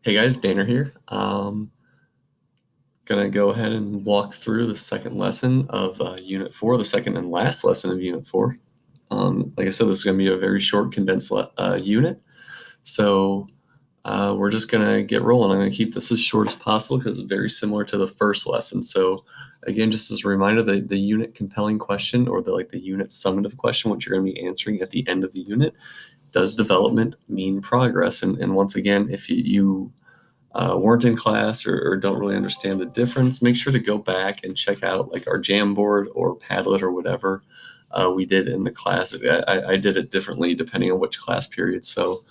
Hey guys, Danner here. Gonna go ahead and walk through the second lesson of Unit 4, the second and last lesson of Unit 4. Like I said, this is gonna be a very short, condensed unit. So we're just gonna get rolling. I'm gonna keep this as short as possible because it's very similar to the first lesson. So again, just as a reminder, the unit compelling question or the unit summative question, what you're gonna be answering at the end of the unit, does development mean progress? And once again, if you weren't in class or don't really understand the difference, make sure to go back and check out like our Jamboard or Padlet or whatever we did in the class. I did it differently depending on which class period. So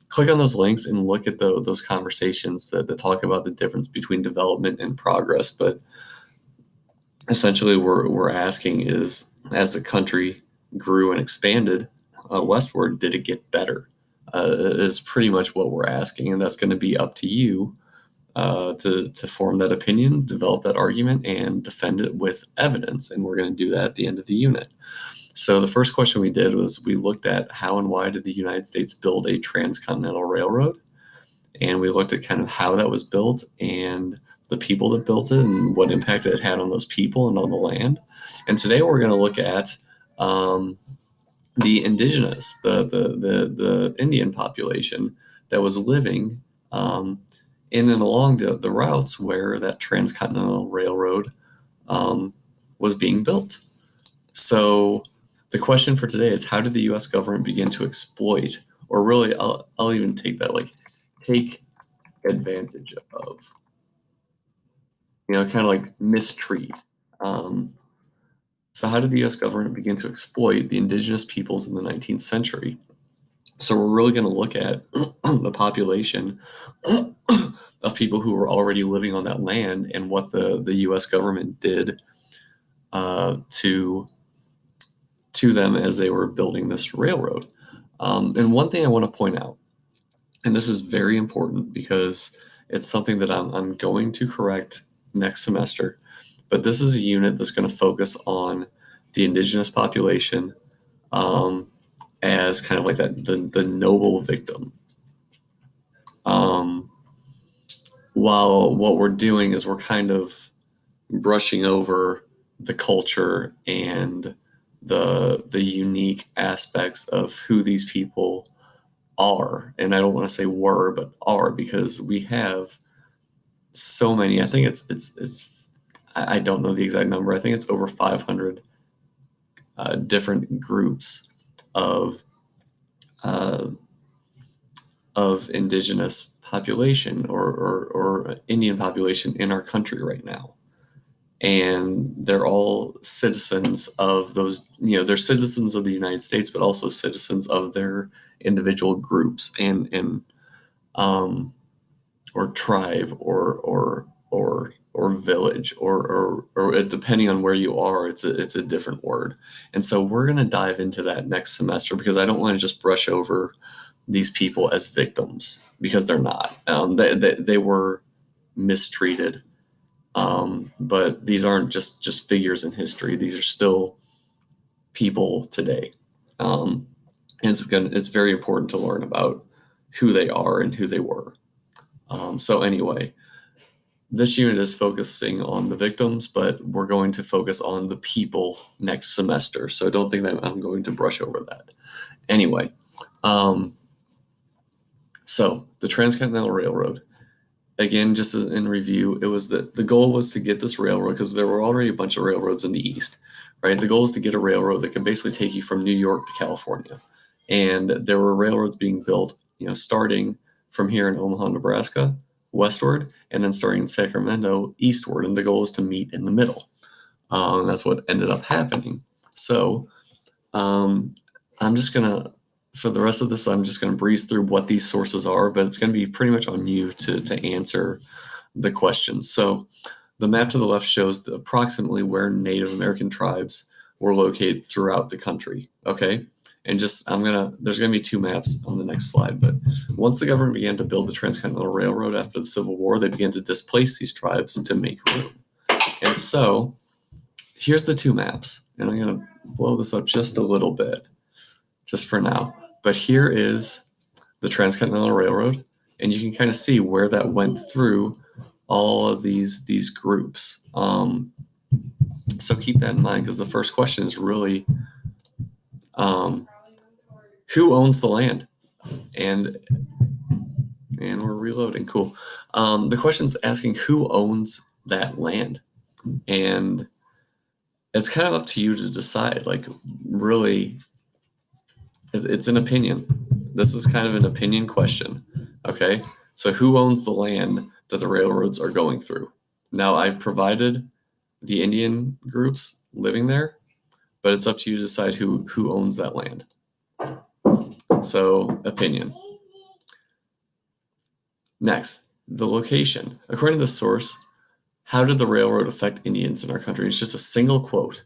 click on those links and look at those conversations that talk about the difference between development and progress. But essentially, we're asking is, as the country grew and expanded westward, did it get better? Is pretty much what we're asking, and that's going to be up to you to form that opinion, develop that argument, and defend it with evidence. And we're going to do that at the end of the unit. So the first question we did was we looked at how and why did the United States build a transcontinental railroad? And we looked at kind of how that was built and the people that built it and what impact it had on those people and on the land. And today we're going to look at the indigenous, the Indian population that was living in and along the routes where that transcontinental railroad was being built. So the question for today is, how did the U.S. government begin to exploit, or really, I'll even take that, like take advantage of, kind of like mistreat. So how did the U.S. government begin to exploit the indigenous peoples in the 19th century? So we're really going to look at the population of people who were already living on that land and what the U.S. government did to them as they were building this railroad. And one thing I want to point out, and this is very important because it's something that I'm going to correct next semester, but this is a unit that's going to focus on the indigenous population as kind of like the noble victim. While what we're doing is we're kind of brushing over the culture and the unique aspects of who these people are. And I don't want to say were, but are, because we have so many. I think it's I don't know the exact number. I think it's over 500 different groups of indigenous population or Indian population in our country right now. And they're all citizens of those, they're citizens of the United States, but also citizens of their individual groups and or tribe or village or depending on where you are, it's a different word. And so we're going to dive into that next semester because I don't want to just brush over these people as victims, because they're not. They were mistreated. But these aren't just figures in history. These are still people today. And it's very important to learn about who they are and who they were. So anyway, this unit is focusing on the victims, but we're going to focus on the people next semester. So don't think that I'm going to brush over that. Anyway, so the Transcontinental Railroad. Again, just as in review, it was that the goal was to get this railroad, because there were already a bunch of railroads in the East, right? The goal is to get a railroad that can basically take you from New York to California. And there were railroads being built, starting from here in Omaha, Nebraska, westward, and then starting in Sacramento, eastward. And the goal is to meet in the middle. That's what ended up happening. So I'm just going to, for the rest of this, I'm just going to breeze through what these sources are, but it's going to be pretty much on you to answer the questions. So the map to the left shows approximately where Native American tribes were located throughout the country. Okay. And there's going to be two maps on the next slide, but once the government began to build the Transcontinental Railroad after the Civil War, they began to displace these tribes to make room. And so here's the two maps, and I'm going to blow this up just a little bit, just for now. But here is the Transcontinental Railroad, And you can kind of see where that went through all of these groups. So keep that in mind, because the first question is really, who owns the land? And we're reloading. Cool. The question's asking who owns that land, and it's kind of up to you to decide. Like, really, it's an opinion. This is kind of an opinion question. Okay, so who owns the land that the railroads are going through? Now, I provided the Indian groups living there, but it's up to you to decide who owns that land. So, opinion. Next, the location. According to the source, how did the railroad affect Indians in our country? It's just a single quote.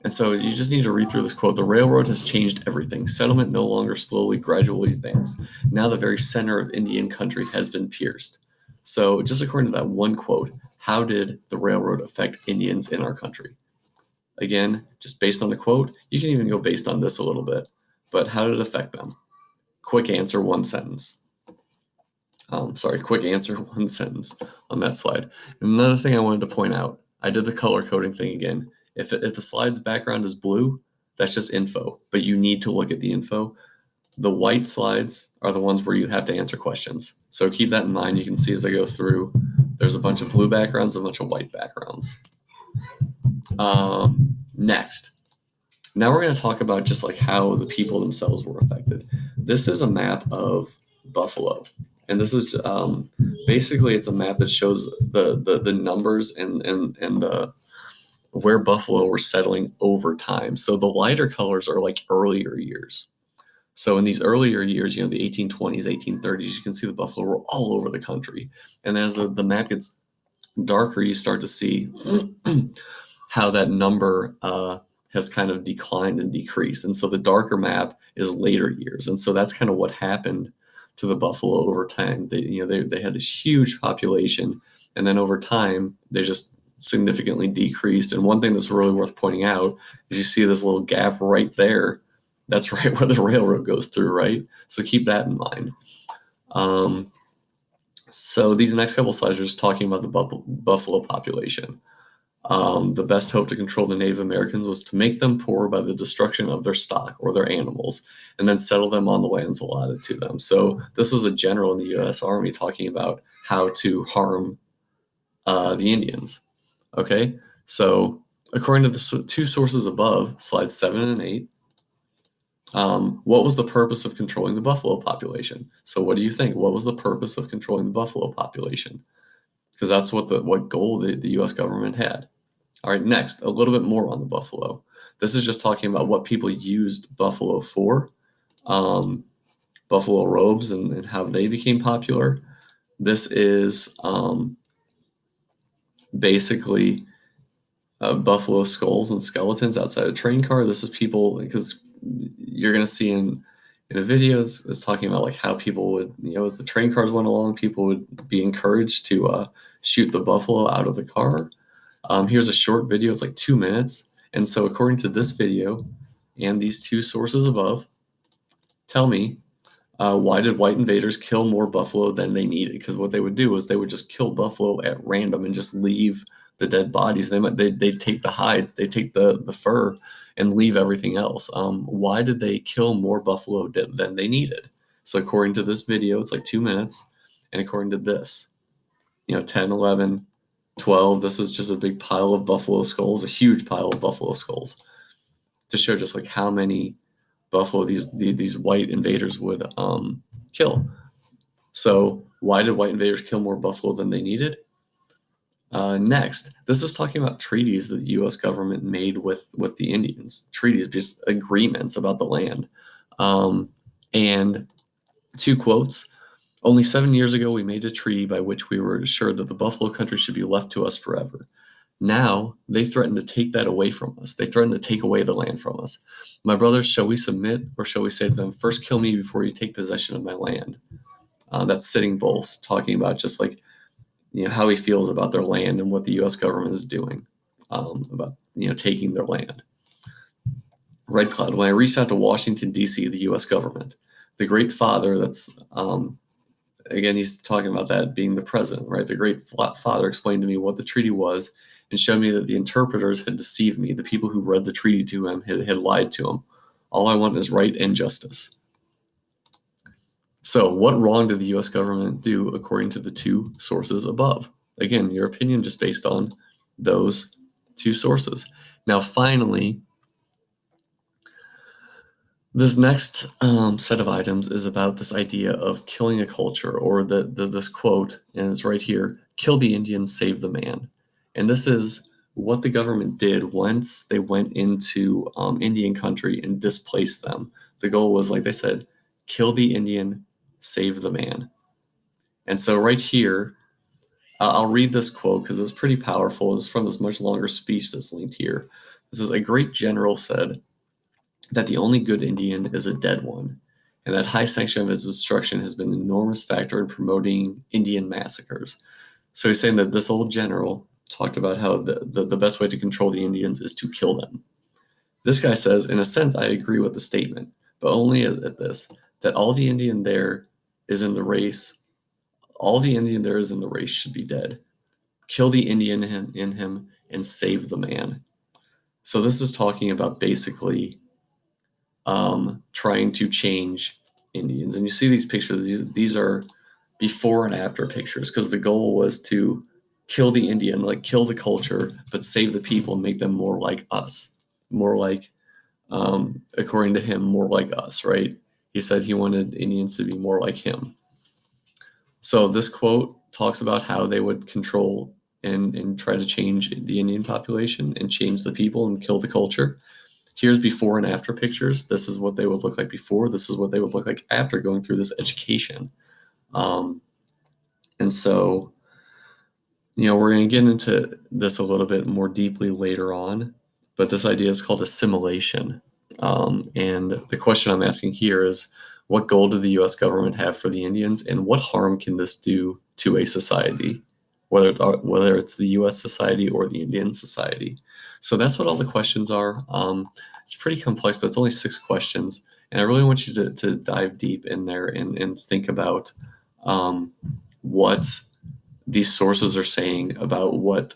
And so you just need to read through this quote. The railroad has changed everything. Settlement no longer slowly, gradually advanced. Now the very center of Indian country has been pierced. So just according to that one quote, how did the railroad affect Indians in our country? Again, just based on the quote, you can even go based on this a little bit. But how did it affect them? Quick answer, one sentence. Quick answer, one sentence on that slide. And another thing I wanted to point out, I did the color coding thing again. If the slide's background is blue, that's just info, but you need to look at the info. The white slides are the ones where you have to answer questions. So keep that in mind. You can see as I go through, there's a bunch of blue backgrounds, a bunch of white backgrounds. Next, now we're going to talk about just like how the people themselves were affected. This is a map of Buffalo. And this is basically, it's a map that shows the numbers and the where buffalo were settling over time. So the lighter colors are like earlier years. So in these earlier years, the 1820s, 1830s, you can see the buffalo were all over the country. And as the map gets darker, you start to see how that number has kind of declined and decreased. And so the darker map is later years. And so that's kind of what happened to the buffalo over time. They had this huge population, and then over time they just significantly decreased. And one thing that's really worth pointing out is you see this little gap right there. That's right where the railroad goes through, right? So keep that in mind. So these next couple slides are just talking about the buffalo population. The best hope to control the Native Americans was to make them poor by the destruction of their stock or their animals, and then settle them on the lands allotted to them. So this was a general in the U.S. Army talking about how to harm the Indians. Okay, so according to the two sources above, slides 7 and 8, what was the purpose of controlling the buffalo population? So what do you think? What was the purpose of controlling the buffalo population? Because that's what goal the U.S. government had. All right, next, a little bit more on the buffalo. This is just talking about what people used buffalo for, buffalo robes and how they became popular. This is basically buffalo skulls and skeletons outside a train car. This is people, because you're going to see in a video, it's talking about like how people would, as the train cars went along, people would be encouraged to shoot the buffalo out of the car. Here's a short video. It's like 2 minutes. And so according to this video and these two sources above, tell me, why did white invaders kill more buffalo than they needed? Because what they would do is they would just kill buffalo at random and just leave the dead bodies. They'd take the hides, they take the fur, and leave everything else. Why did they kill more buffalo than they needed? So according to this video, it's like 2 minutes. And according to this, 10, 11, 12, this is just a big pile of buffalo skulls, a huge pile of buffalo skulls, to show just like how many buffalo these white invaders would kill. So why did white invaders kill more buffalo than they needed? Next, this is talking about treaties that the U.S. government made with the Indians. Treaties, just agreements about the land. And two quotes. Only 7 years ago, we made a treaty by which we were assured that the buffalo country should be left to us forever. Now, they threaten to take that away from us. They threaten to take away the land from us. My brothers, shall we submit, or shall we say to them, first kill me before you take possession of my land? That's Sitting Bull talking about just like, how he feels about their land and what the U.S. government is doing about, taking their land. Red Cloud. When I reached out to Washington, D.C., the U.S. government, the great father, that's again, he's talking about that being the president, right? The great father explained to me what the treaty was and showed me that the interpreters had deceived me. The people who read the treaty to him had lied to him. All I want is right and justice. So, what wrong did the U.S. government do according to the two sources above? Again, your opinion just based on those two sources. Now, finally, this next set of items is about this idea of killing a culture, or this quote, and it's right here: "Kill the Indian, save the man." And this is what the government did once they went into Indian country and displaced them. The goal was, like they said, kill the Indian, save the man. And so right here, I'll read this quote because it's pretty powerful. It's from this much longer speech that's linked here. This is: "A great general said that the only good Indian is a dead one, and that high sanction of his destruction has been an enormous factor in promoting Indian massacres." So he's saying that this old general talked about how the best way to control the Indians is to kill them. This guy says, in a sense, I agree with the statement, but only at this, that all the Indian there is in the race should be dead. Kill the Indian in him and save the man. So this is talking about basically trying to change Indians. And you see these pictures, these are before and after pictures, because the goal was to kill the Indian, like kill the culture, but save the people and make them more like us, more like, according to him, more like us, right? He said he wanted Indians to be more like him. So this quote talks about how they would control and try to change the Indian population and change the people and kill the culture. Here's before and after pictures. This is what they would look like before. This is what they would look like after going through this education. And so, we're going to get into this a little bit more deeply later on, but this idea is called assimilation. And the question I'm asking here is, what goal did the U.S. government have for the Indians, and what harm can this do to a society, whether it's the U.S. society or the Indian society? So that's what all the questions are. It's pretty complex, but it's only 6 questions, and I really want you to dive deep in there and think about what these sources are saying about what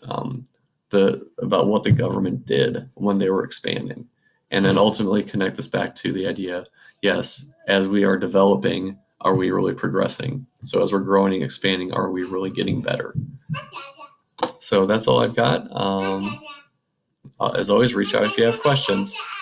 the government did when they were expanding, and then ultimately connect this back to the idea: yes, as we are developing, are we really progressing? So as we're growing and expanding, are we really getting better? So that's all I've got. As always, reach out if you have questions.